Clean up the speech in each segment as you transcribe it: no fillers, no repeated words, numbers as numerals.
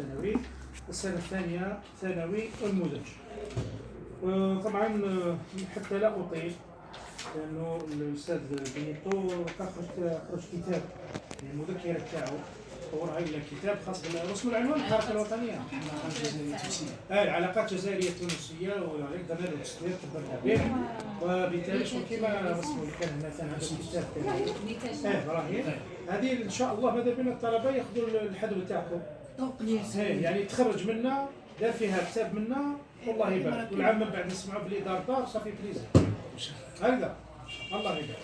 ثانوي. السنة الثانية ثانوي أنموذج. طبعا حتى لا أطيل لأنه الأستاذ بنيتو خرج كتاب المذكرة تاعو طورها إلى كتاب خاص برسم العنوان الحركة الوطنية العلاقات الجزائرية التونسية وقدرنا له تسويق كبرنا به وبالتالي شو كيما رسموا اللي كان مثلا هذا الكتاب ابراهيم هذه إن شاء الله ماذا بين الطلبة ياخذوا الحذو تاعكم يعني تخرج منا دار فيها كتاب منا والله يبارك والعام من بعد نسمعوا بلي دار صافي بليزر هكذا الله يبارك.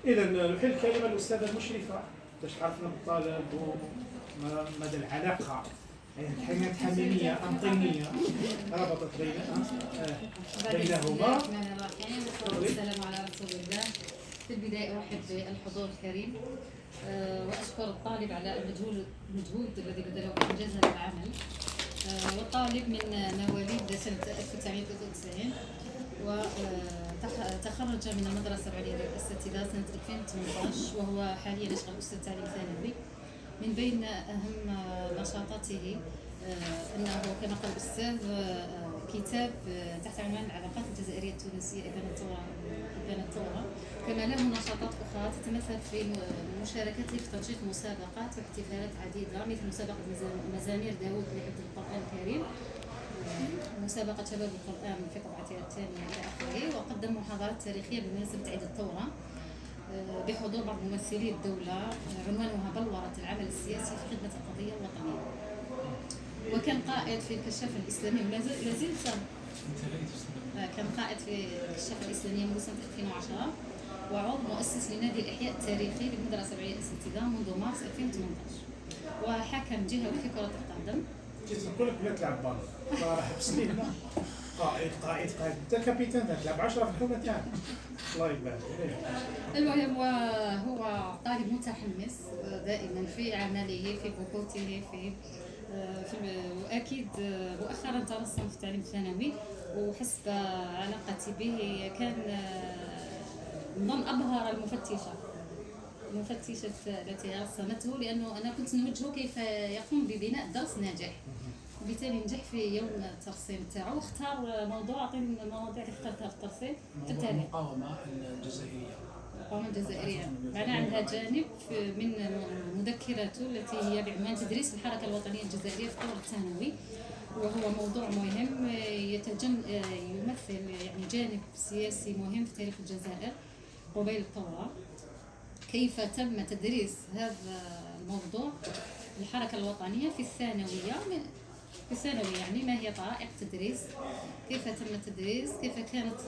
اذا نحيل الكلمه للاستاذه المشرفه باش تعرفنا بالطالب ومدى العلاقه حماية حميميه انطينيه ربطت بينهما. والسلام على رسول الله. في البدايه ارحب بالحضور الكريم واشكر الطالب على المجهود الذي بذله في انجاز هذا العمل. والطالب من مواليد سنه 1993 وتخرج من المدرسه العليا للاساتذه سنه 2018 وهو حاليا يشغل استاذ تعليم ثانوي. من بين اهم نشاطاته انه كما قال الاستاذ كتاب تحت عنوان العلاقات الجزائريه التونسيه ابان الثوره، كما له نشاطات اخرى تتمثل في مشاركته في تنشيط مسابقات واحتفالات عديده مثل مسابقه مزامير داوود لحفظ القران الكريم، مسابقه شباب القران في طبعتها الثانيه الى اخره، وقدم محاضرات تاريخيه بمناسبه عيد الثوره بحضور بعض ممثلي الدوله عنوانها بلورة العمل السياسي في خدمه القضيه الوطنيه. وكان قائد في الكشافه الاسلاميه لازلت كان قائد في الكشافه الاسلاميه منذ سنه 2010 وعضو مؤسس لنادي الاحياء التاريخي بالمدرسه العليا للاساتذه منذ مارس 2018 وحكم جهوي في كره القدم. جيت نقول لك لا تلعب بالون راح بسنين قائد انت كابيتان تلعب 10 في الحومه تاعك الله يبارك. المهم وهو طالب متحمس دائما في عمله في بحوثه في واكيد مؤخرا ترسم في التعليم الثانوي وحسب علاقتي به كان من ابهر المفتشه التي رسمته، لانه انا كنت نوجهه كيف يقوم ببناء درس ناجح وبالتالي نجح في يوم الترسيم تاعو واختار موضوع اعطيني المواضيع اللي اخترتها في الترسيم في التاريخ. المقاومه الجزائريه. المقاومه الجزائريه معناها عندها جانب من مذكرته التي هي بعنوان تدريس الحركه الوطنيه الجزائريه في الطور الثانوي، وهو موضوع مهم يمثل يعني جانب سياسي مهم في تاريخ الجزائر قبيل الثوره. كيف تم تدريس هذا الموضوع الحركه الوطنيه في الثانويه يعني ما هي طرائق التدريس، كيف تم التدريس، كيف كانت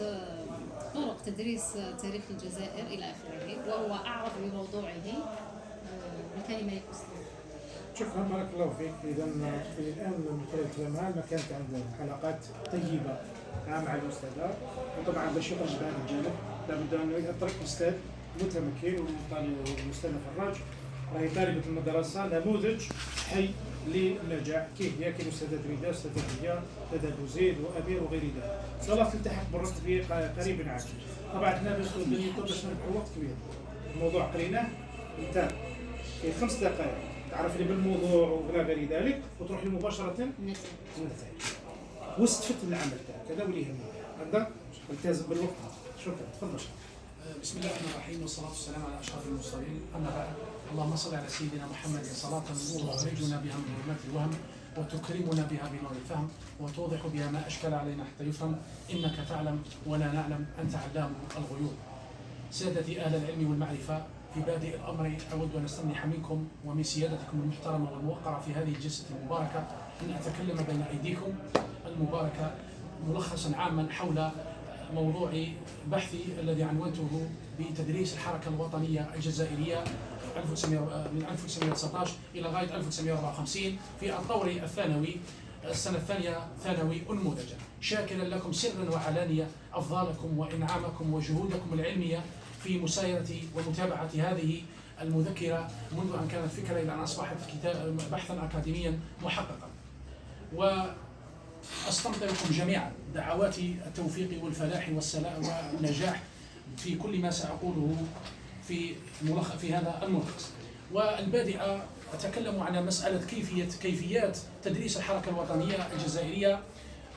طرق تدريس تاريخ الجزائر الى اخره، وهو اعرف بموضوعه. الكلمه لك. شكرا بارك الله فيك. اذا الان من خلال كلامها ما كانت عندنا حلقات طيبه مع الاستاذه، وطبعا باش يخرج بهذا الجانب لابد انه يطرق الاستاذ متمكن والاستاذ فراج راهي طالبه المدرسه نموذج حي للنجاح كيف هي كاين استاذه ريدا استاذه هي استاذ ابو زيد وامير وغير ذلك. ان شاء الله تلتحق بالرتب قريبا عاجل. طبعا حنا باش نربحوا وقت كبير الموضوع قريناه انت في 5 دقائق تعرف لي بالموضوع ولا غير ذلك وتروح لي مباشره للنتائج واستفدت من العمل تاعك. هذا ولي يهمني عندك التزم بالوقت. شكرا تفضل. بسم الله الرحمن الرحيم والصلاة والسلام على أشرف المرسلين. أما بعد، اللهم صل على سيدنا محمد صلاة تخرجنا بها من ظلمات الوهم وتكرمنا بها بنور الفهم وتوضح بها ما أشكل علينا حتى يفهم، إنك تعلم ولا نعلم، أنت علام الغيوب. سادتي أهل العلم والمعرفة، في بادئ الأمر أود أن أستمنح منكم ومن سيادتكم المحترمة والموقرة في هذه الجلسة المباركة أن أتكلم بين أيديكم المباركة ملخصا عاما حول موضوع بحثي الذي عنونته بتدريس الحركة الوطنية الجزائرية من 1919 إلى غاية 1954 في الطور الثانوي السنة الثانية ثانوي أنموذجا، شاكرا لكم سرا وعلانية أفضالكم وإنعامكم وجهودكم العلمية في مسايرة ومتابعة هذه المذكرة منذ أن كانت فكرة إلى أن أصبحت بحثا أكاديميا محققا. أستمطركم جميعا دعوات التوفيق والفلاح والنجاح في كل ما سأقوله في هذا الملخص. والبادئ أتكلم عن مسألة كيفيات تدريس الحركة الوطنية الجزائرية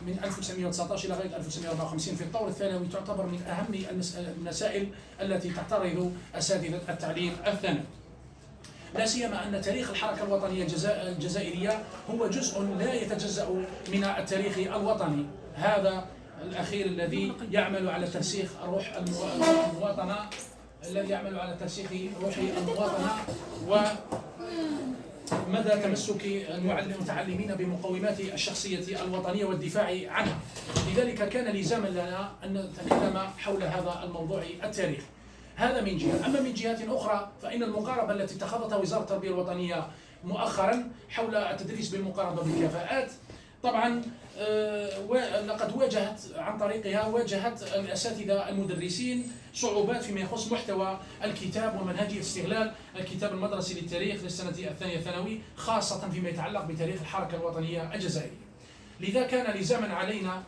من 1919 إلى غاية 1954 في الطور الثانوي. تعتبر من أهم المسائل التي تعترض أساتذة التعليم الثانوي، لا سيما أن تاريخ الحركة الوطنية الجزائرية هو جزء لا يتجزأ من التاريخ الوطني هذا الأخير الذي يعمل على ترسيخ روح المواطنة، الذي يعمل على ترسيخ روح المواطنة ومدى تمسك المتعلمين بمقومات الشخصية الوطنية والدفاع عنها. لذلك كان لزاما لنا أن نتكلم حول هذا الموضوع التاريخي. هذا من جهة. أما من جهة أخرى فإن المقاربة التي اتخذتها وزارة التربية الوطنية مؤخرا حول التدريس بالمقاربة بالكفاءات طبعا لقد واجهت عن طريقها الأساتذة المدرسين صعوبات فيما يخص محتوى الكتاب ومنهجية استغلال الكتاب المدرسي للتاريخ للسنة الثانية ثانوي، خاصة فيما يتعلق بتاريخ الحركة الوطنية الجزائرية. لذا كان لزاما علينا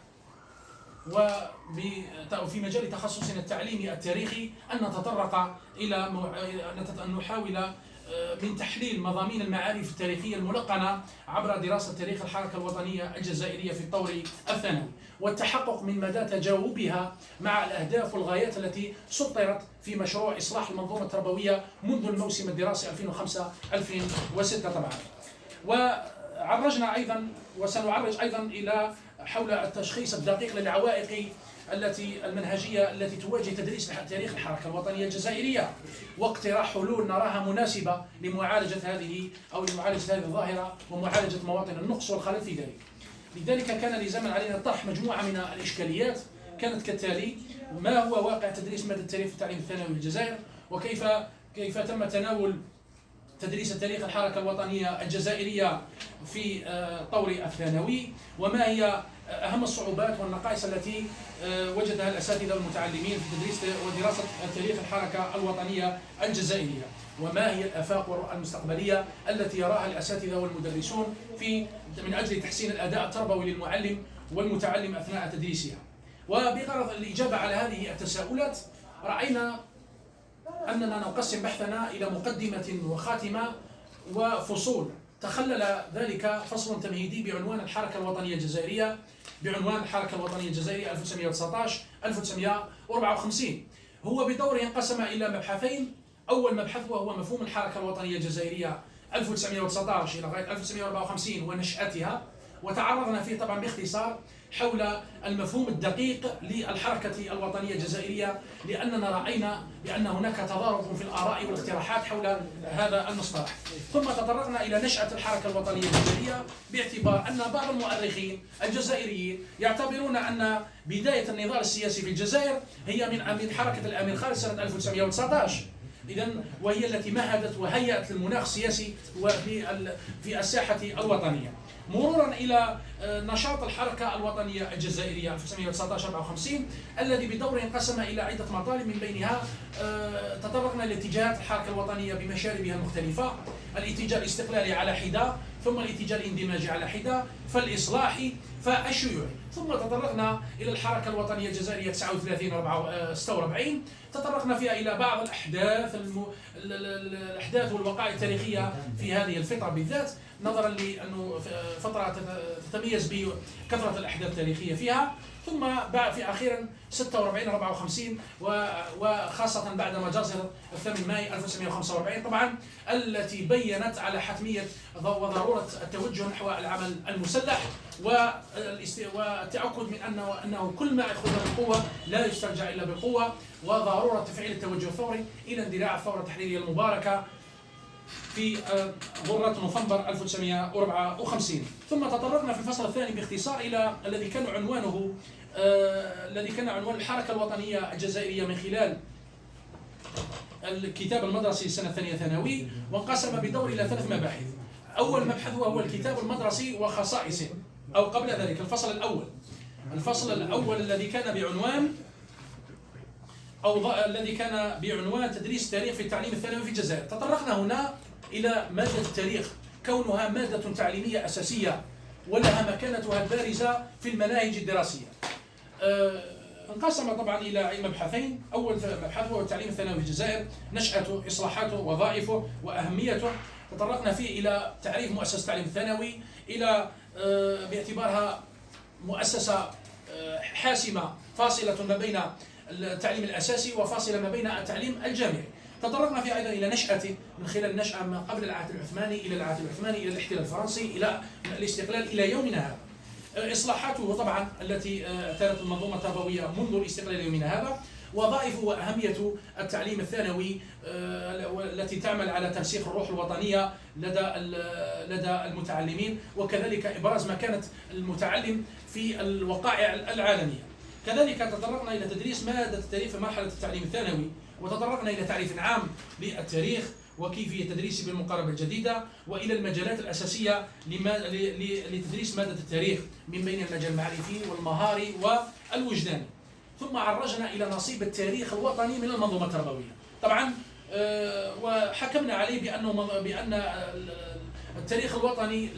وفي مجال تخصصنا التعليمي التاريخي أن نتطرق إلى أن نحاول من تحليل مضامين المعارف التاريخية الملقنة عبر دراسة تاريخ الحركة الوطنية الجزائرية في الطور الثانوي، والتحقق من مدى تجاوبها مع الأهداف والغايات التي سطرت في مشروع إصلاح المنظومة التربوية منذ الموسم الدراسي 2005-2006 طبعا. وعرجنا أيضا وسنعرج أيضا إلى حول التشخيص الدقيق للعوائق المنهجية التي تواجه تدريس تاريخ الحركة الوطنية الجزائرية، واقتراح حلول نراها مناسبة لمعالجة هذه الظاهرة ومعالجة مواطن النقص والخلل في ذلك. لذلك كان لزاما علينا طرح مجموعة من الإشكاليات كانت كالتالي: ما هو واقع تدريس مادة التاريخ في التعليم الثانوي في الجزائر؟ وكيف تم تناول تدريس تاريخ الحركة الوطنية الجزائرية في طور الثانوي؟ وما هي أهم الصعوبات والنقائص التي وجدها الأساتذة والمتعلمين في تدريس ودراسة تاريخ الحركة الوطنية الجزائرية؟ وما هي الآفاق والرؤى المستقبلية التي يراها الأساتذة والمدرسون من أجل تحسين الأداء التربوي للمعلم والمتعلم أثناء تدريسها؟ وبغرض الإجابة على هذه التساؤلات رأينا أننا نقسم بحثنا إلى مقدمة وخاتمة وفصول. تخلل ذلك فصل تمهيدي بعنوان الحركة الوطنية الجزائرية 1919-1954. هو بدوره انقسم إلى مبحثين. أول مبحث وهو مفهوم الحركة الوطنية الجزائرية 1919 إلى غاية 1954 ونشأتها، وتعرضنا فيه طبعا باختصار حول المفهوم الدقيق للحركة الوطنية الجزائرية، لأننا رأينا بأن هناك تضارب في الآراء والاقتراحات حول هذا المصطلح. ثم تطرقنا إلى نشأة الحركة الوطنية الجزائرية، باعتبار أن بعض المؤرخين الجزائريين يعتبرون أن بداية النضال السياسي في الجزائر هي من حركة الأمير خالد سنة 1919، إذن وهي التي مهدت وهيأت المناخ السياسي في الساحة الوطنية، مرورا إلى نشاط الحركة الوطنية الجزائرية 1919-54 الذي بدوره انقسم إلى عدة مطالب، من بينها تطرقنا لاتجاهات الحركة الوطنية بمشاربها المختلفة: الاتجاه الاستقلالي على حدة، ثم الاتجاه الاندماجي على حدة، فالإصلاحي، فالشيوعي. ثم تطرقنا إلى الحركة الوطنية الجزائرية 39-46، تطرقنا فيها إلى بعض الأحداث والوقائع التاريخية في هذه الفترة بالذات، نظرا لأنه فترة تتميز بكثرة الأحداث التاريخية فيها. ثم في أخيرا 46-54 وخاصة بعد مجازر 8 ماي 1945 طبعا، التي بيّنت على حتمية وضرورة التوجه نحو العمل المسلح والتأكد من أنه كل ما أخذ بالقوة لا يسترجع إلا بالقوة، وضرورة تفعيل التوجه الثوري إلى اندلاع الثورة التحريرية المباركة في غرة نوفمبر 1954. ثم تطرقنا في الفصل الثاني باختصار إلى الذي كان عنوان الحركة الوطنية الجزائرية من خلال الكتاب المدرسي السنة الثانية ثانوي، وانقسم بدور إلى 3 مباحث. أول مبحث وهو الكتاب المدرسي وخصائصه، أو قبل ذلك الفصل الأول الذي كان بعنوان تدريس التاريخ في التعليم الثانوي في الجزائر. تطرقنا هنا إلى مادة التاريخ كونها مادة تعليمية أساسية ولها مكانتها البارزة في المناهج الدراسية. انقسم طبعا إلى مبحثين. أول مبحث هو التعليم الثانوي في الجزائر: نشأته، إصلاحاته، وظائفه وأهميته. تطرقنا فيه إلى تعريف مؤسسة التعليم الثانوي إلى باعتبارها مؤسسة حاسمة فاصلة ما بين التعليم الأساسي وفاصلة ما بين التعليم الجامعي. تطرقنا فيه أيضا إلى نشأته من خلال النشأة ما قبل العهد العثماني إلى العهد العثماني إلى الاحتلال الفرنسي إلى الاستقلال إلى يومنا هذا. إصلاحاته طبعا التي اعتادت المنظومة التربوية منذ الاستقلال يومنا هذا، وظائفه وأهمية التعليم الثانوي التي تعمل على ترسيخ الروح الوطنية لدى المتعلمين، وكذلك إبراز مكانة المتعلم في الوقائع العالمية. كذلك تطرقنا إلى تدريس مادة التاريخ في مرحلة التعليم الثانوي، وتطرقنا إلى تعريف عام للتاريخ وكيفية تدريسه بالمقاربة الجديدة، وإلى المجالات الأساسية لتدريس مادة التاريخ من بين المجال المعرفي والمهاري والوجداني. ثم عرجنا إلى نصيب التاريخ الوطني من المنظومة التربوية. طبعا وحكمنا عليه بأن التاريخ الوطني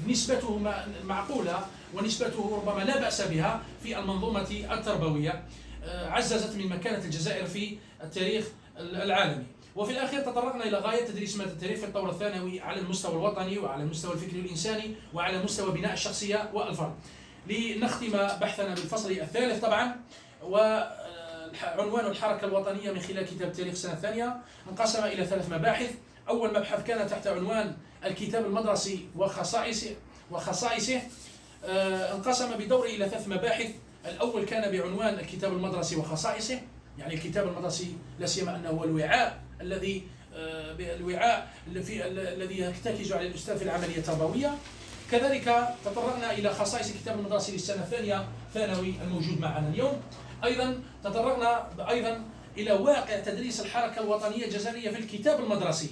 نسبته معقولة ونسبته ربما لا بأس بها في المنظومة التربوية، عززت من مكانة الجزائر في التاريخ العالمي. وفي الأخير تطرقنا إلى غاية تدريس مادة التاريخ في الطور الثانوي على المستوى الوطني وعلى المستوى الفكري الإنساني وعلى مستوى بناء الشخصية والفرد. لنختم بحثنا بالفصل الثالث طبعا، وعنوان الحركة الوطنية من خلال كتاب التاريخ السنة الثانية انقسم إلى 3 مباحث. أول مبحث كان تحت عنوان الكتاب المدرسي وخصائصه، انقسم بدوره إلى 3 مباحث. الأول كان بعنوان الكتاب المدرسي وخصائصه، يعني الكتاب المدرسي لا سيما أنه هو الوعاء الذي يرتكز على الأستاذ في العملية التربوية. كذلك تطرقنا إلى خصائص الكتاب المدرسي للسنة الثانية ثانوي الموجود معنا اليوم. أيضا تطرقنا إلى واقع تدريس الحركة الوطنية الجزائرية في الكتاب المدرسي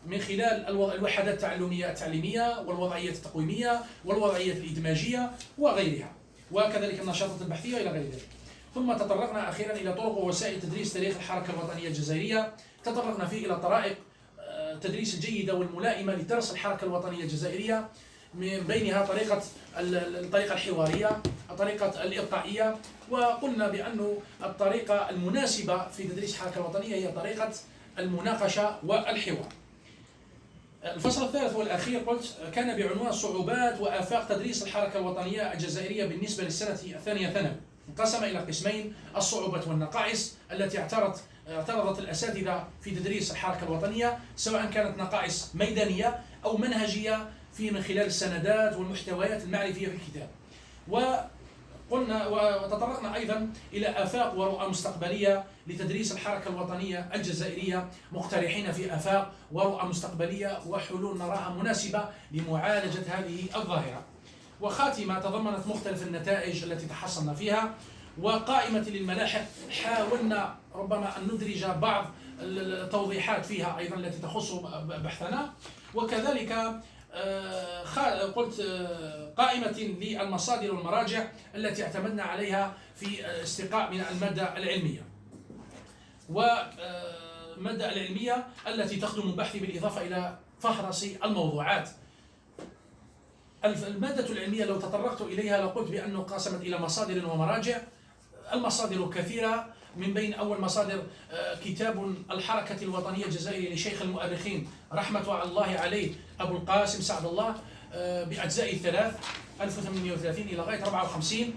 من خلال الوحدات التعلمية التعليمية والوضعية التقويمية والوضعية الإدماجية وغيرها، وكذلك النشاطات البحثية إلى غير ذلك. ثم تطرقنا أخيرا إلى طرق ووسائل تدريس تاريخ الحركة الوطنية الجزائرية. تطرقنا فيه إلى طرائق التدريس الجيدة والملائمة لدرس الحركة الوطنية الجزائرية، من بينها الطريقة الحوارية، الطريقة الإلقائية، وقلنا بأن الطريقة المناسبة في تدريس الحركة الوطنية هي طريقة المناقشة والحوار. الفصل الثالث والأخير قلت كان بعنوان صعوبات وآفاق تدريس الحركة الوطنية الجزائرية بالنسبة للسنة الثانية ثانوي. انقسم إلى قسمين: الصعوبات والنقائص التي اعترضت الأساتذة في تدريس الحركة الوطنية، سواء كانت نقائص ميدانية أو منهجية من خلال السندات والمحتويات المعرفية في الكتاب. وتطرقنا أيضا إلى آفاق ورؤى مستقبلية لتدريس الحركة الوطنية الجزائرية، مقترحين في آفاق ورؤى مستقبلية وحلول نراها مناسبة لمعالجة هذه الظاهرة. وخاتمة تضمنت مختلف النتائج التي تحصلنا فيها، وقائمة للملاحق حاولنا ربما أن ندرج بعض التوضيحات فيها أيضا التي تخص بحثنا. وكذلك قلت قائمة للمصادر والمراجع التي اعتمدنا عليها في استقاء من المادة العلمية، والمادة العلمية التي تخدم البحث بالإضافة إلى فهرس الموضوعات. المادة العلمية لو تطرقت إليها لقلت بأنه قسمت إلى مصادر ومراجع. المصادر كثيرة، من بين أول مصادر كتاب الحركة الوطنية الجزائرية لشيخ المؤرخين رحمة الله عليه أبو القاسم سعد الله بأجزاء 3 1830 إلى غاية 54.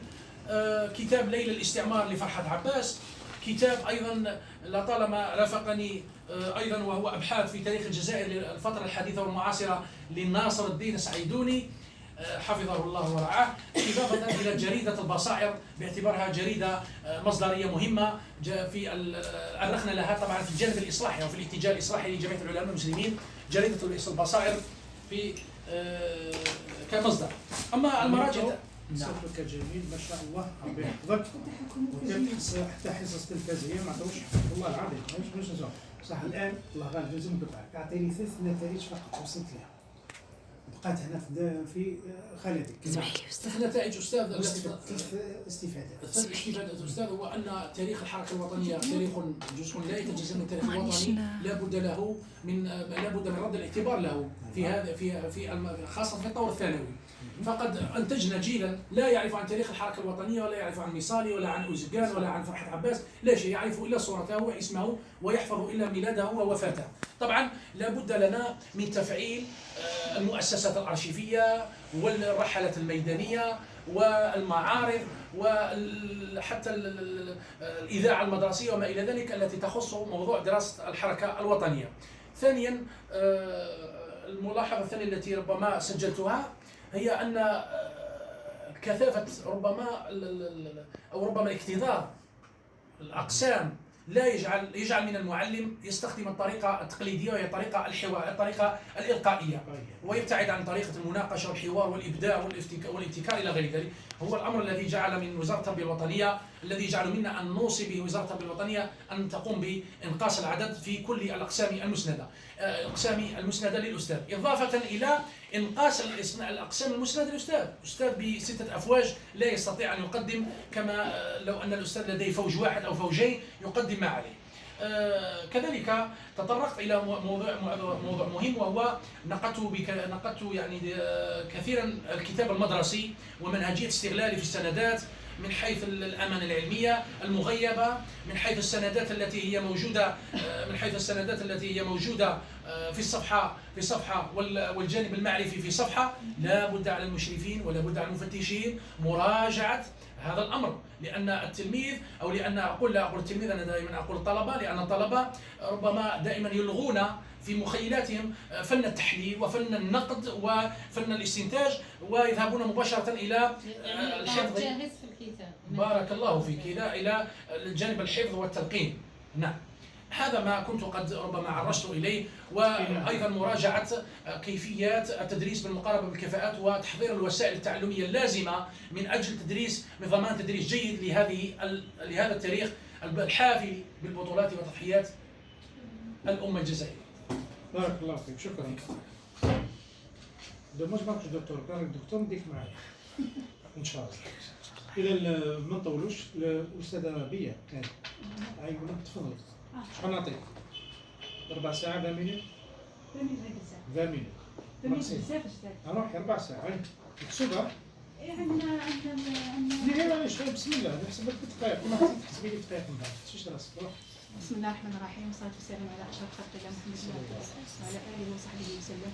كتاب ليلى الاستعمار لفرحة عباس. كتاب أيضا لطالما رافقني أيضا وهو أبحاث في تاريخ الجزائر للفترة الحديثة والمعاصرة لناصر الدين السعيدوني حفظه الله ورعاه، إضافة إلى جريدة البصائر باعتبارها جريدة مصدرية مهمة في أرخنا لها طبعا في الجانب الإصلاحي وفي الاتجاه الإصلاحي لجمعية العلماء المسلمين، جريدة البصائر في كمصدر. أما المراجع صوتك جميل ما شاء الله، ربي يحفظك. حتى حصص تلفزيونية ما عطاوش، والله العظيم مش نزور صح. الآن الله غالب لازم نقطعك، أعطيني 3 نتائج فقط وصلت لها، بقات هنا في خالدك. نتائج أستاذ استفادة أستاذ هو أن تاريخ الحركة الوطنية تاريخ جزء لا يتجزأ من التاريخ الوطني، لابد من رد الاعتبار له في هذا في خاصة في الطور الثانوي. فقد أنتجنا جيلا لا يعرف عن تاريخ الحركة الوطنية ولا يعرف عن ميصالي ولا عن أوزجان ولا عن فرحة عباس، لا شيء يعرف إلا صورته واسمه ويحفظ إلا ميلاده ووفاته. طبعا لا بد لنا من تفعيل المؤسسات الأرشيفية والرحلات الميدانية والمعارض وحتى الإذاعة المدرسية وما إلى ذلك التي تخص موضوع دراسة الحركة الوطنية. ثانيا، الملاحظة الثانية التي ربما سجلتها هي أن كثافة ربما اكتظاظ الأقسام لا يجعل من المعلم يستخدم الطريقة التقليدية، وهي طريقة الحوار، الطريقة الإلقائية، ويبتعد عن طريقة المناقشة والحوار والإبداع والابتكار إلى غير ذلك. هو الأمر الذي جعل من وزارة التربية الوطنية، الذي جعل منا أن نوصي به وزارة التربية الوطنية أن تقوم بإنقاص العدد في كل الأقسام المسندة، للأستاذ، إضافة إلى إنقاص الأقسام المسندة للأستاذ. أستاذ ب6 أفواج لا يستطيع أن يقدم كما لو أن الأستاذ لديه فوج واحد أو فوجين يقدم ما عليه. كذلك تطرقت إلى موضوع مهم، وهو نقدت يعني كثيرا الكتاب المدرسي ومنهجية استغلاله في السندات من حيث الأمانة العلمية المغيبة، من حيث السندات التي هي موجودة في صفحة والجانب المعرفي في صفحة. لا بد على المشرفين ولا بد على المفتشين مراجعة هذا الأمر، لأن التلميذ لا أقول التلميذ، أنا دائما أقول الطلبة، لأن الطلبة ربما دائما يلغون في مخيلاتهم فن التحليل وفن النقد وفن الاستنتاج، ويذهبون مباشرة إلى الحفظ. جاهز في الكتاب. بارك الله فيك، إلى الجانب الحفظ والتلقين. نعم، هذا ما كنت قد ربما عرجت إليه، وأيضا مراجعة كيفيات التدريس بالمقاربة بالكفاءات وتحضير الوسائل التعلمية اللازمة من أجل ضمان تدريس جيد لهذا التاريخ الحافل بالبطولات وتضحيات الأمة الجزائرية. بارك الله فيك، شكرا. دوماج ماكش دكتور، كان الدكتور نديك معايا ان شاء الله. اذا ما نطولوش، الاستاذه بيا هاي تفضل. شحال نعطيك؟ 4 ساعات 20 مينوت؟ 20 مينوت بزاف نروح 4 ساعات مكسوبه. عندنا معليش، بسم الله نحسب لك بالدقائق، ما تحسبي لي بدقائق من بعد، شوش راسك روح. بسم الله الرحمن الرحيم، والصلاة والسلام على أشرف خلق الله محمد وعلى آله وصحبه وسلم.